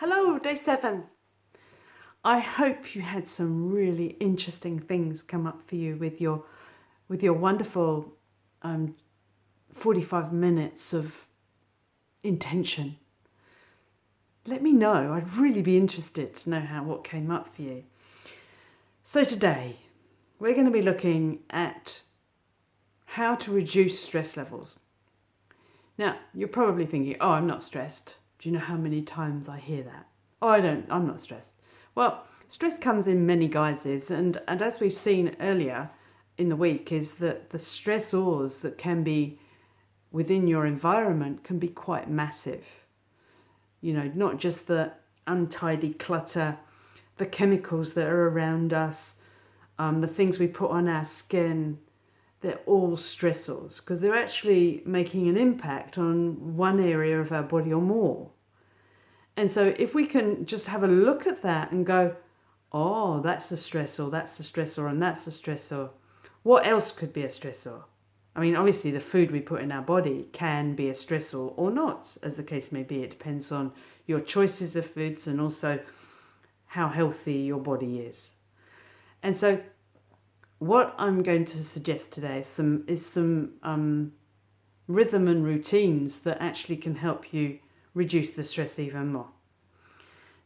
Hello, day 7. I hope you had some really interesting things come up for you with your wonderful 45 minutes of intention. Let me know. I'd really be interested to know what came up for you. So today, we're going to be looking at how to reduce stress levels. Now, you're probably thinking, "Oh, I'm not stressed." Do you know how many times I hear that? "Oh, I'm not stressed." Well, stress comes in many guises, and as we've seen earlier in the week, is that the stressors that can be within your environment can be quite massive. You know, not just the untidy clutter, the chemicals that are around us, the things we put on our skin, they're all stressors because they're actually making an impact on one area of our body or more. And so if we can just have a look at that and go, "Oh, that's the stressor, that's the stressor, and that's the stressor." What else could be a stressor? I mean, obviously the food we put in our body can be a stressor or not, as the case may be. It depends on your choices of foods and also how healthy your body is. And so what I'm going to suggest today is some rhythm and routines that actually can help you reduce the stress even more.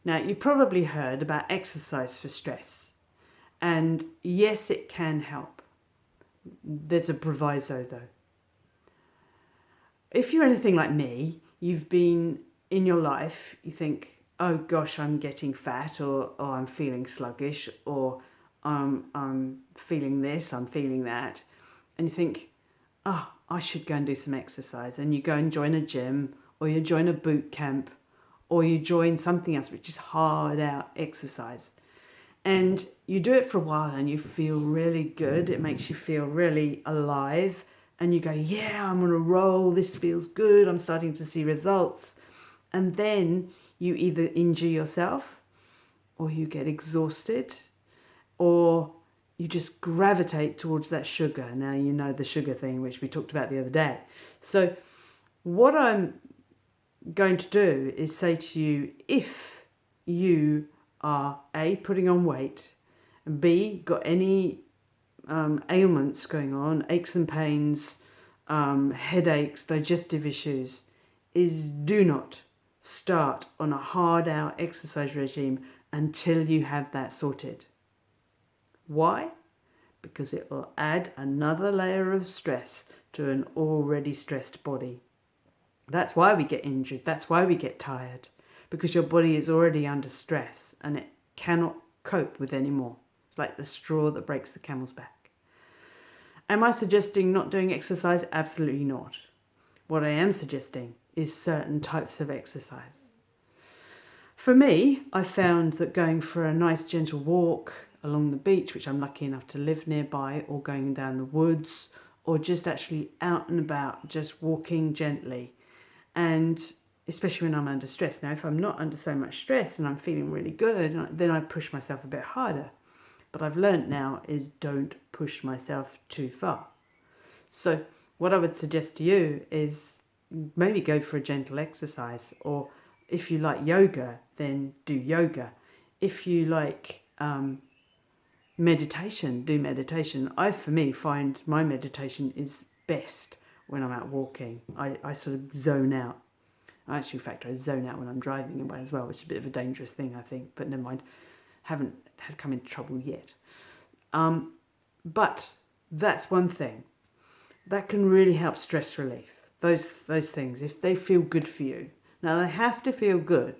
Now, you probably heard about exercise for stress, and yes, it can help. There's a proviso though. If you're anything like me, you've been in your life, you think, "Oh gosh, I'm getting fat," or "Oh, I'm feeling sluggish," or I'm feeling this, I'm feeling that. And you think, "Oh, I should go and do some exercise." And you go and join a gym, or you join a boot camp, or you join something else which is hard out exercise. And you do it for a while and you feel really good. It makes you feel really alive. And you go, "Yeah, I'm on a roll. This feels good. I'm starting to see results." And then you either injure yourself, or you get exhausted, or you just gravitate towards that sugar. Now, you know the sugar thing, which we talked about the other day. So what I'm going to do is say to you, if you are A, putting on weight, and B, got any ailments going on, aches and pains, headaches, digestive issues, is do not start on a hard out exercise regime until you have that sorted. Why? Because it will add another layer of stress to an already stressed body. That's why we get injured. That's why we get tired. Because your body is already under stress and it cannot cope with any more. It's like the straw that breaks the camel's back. Am I suggesting not doing exercise? Absolutely not. What I am suggesting is certain types of exercise. For me, I found that going for a nice gentle walk along the beach, which I'm lucky enough to live nearby, or going down the woods, or just actually out and about, just walking gently, and especially when I'm under stress. Now, if I'm not under so much stress and I'm feeling really good, then I push myself a bit harder. But I've learnt now is don't push myself too far. So what I would suggest to you is maybe go for a gentle exercise, or if you like yoga, then do yoga. If you like meditation, do meditation. For me, find my meditation is best when I'm out walking. I sort of zone out. In fact, I zone out when I'm driving away as well, which is a bit of a dangerous thing, I think. But never mind, haven't had come into trouble yet. But that's one thing that can really help stress relief. Those things, if they feel good for you. Now they have to feel good,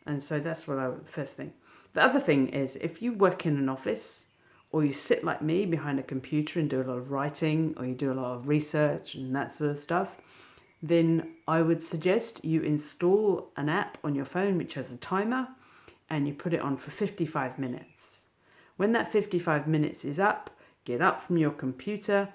and so that's what I would first thing. The other thing is, if you work in an office, or you sit like me behind a computer and do a lot of writing, or you do a lot of research and that sort of stuff, then I would suggest you install an app on your phone which has a timer, and you put it on for 55 minutes. When that 55 minutes is up, get up from your computer.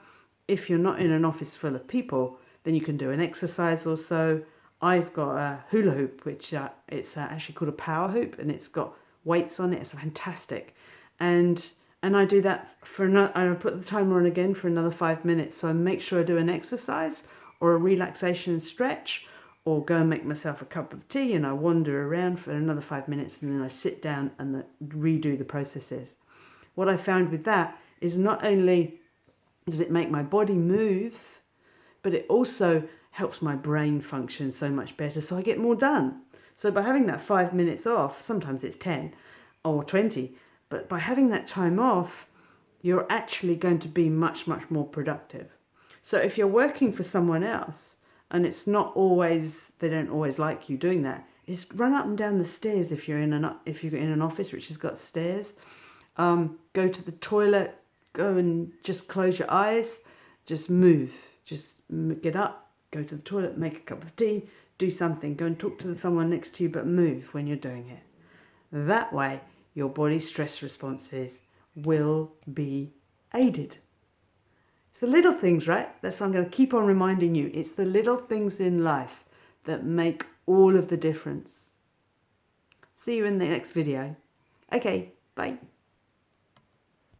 If you're not in an office full of people, then you can do an exercise or so. I've got a hula hoop, which it's actually called a power hoop, and it's got weights on it. It's fantastic. And I do that for another, I put the timer on again for another 5 minutes. So I make sure I do an exercise or a relaxation and stretch, or go and make myself a cup of tea and I wander around for another 5 minutes and then I sit down and redo the processes. What I found with that is not only does it make my body move, but it also helps my brain function so much better, so I get more done. So by having that 5 minutes off, sometimes it's 10 or 20, but by having that time off, you're actually going to be much, much more productive. So if you're working for someone else, and it's not always, they don't always like you doing that, is run up and down the stairs if you're in an office which has got stairs. Go to the toilet, go and just close your eyes, just move, just get up, go to the toilet, make a cup of tea, do something, go and talk to someone next to you, but move when you're doing it. That way, your body's stress responses will be aided. It's the little things, right? That's why I'm going to keep on reminding you. It's the little things in life that make all of the difference. See you in the next video. Okay, bye.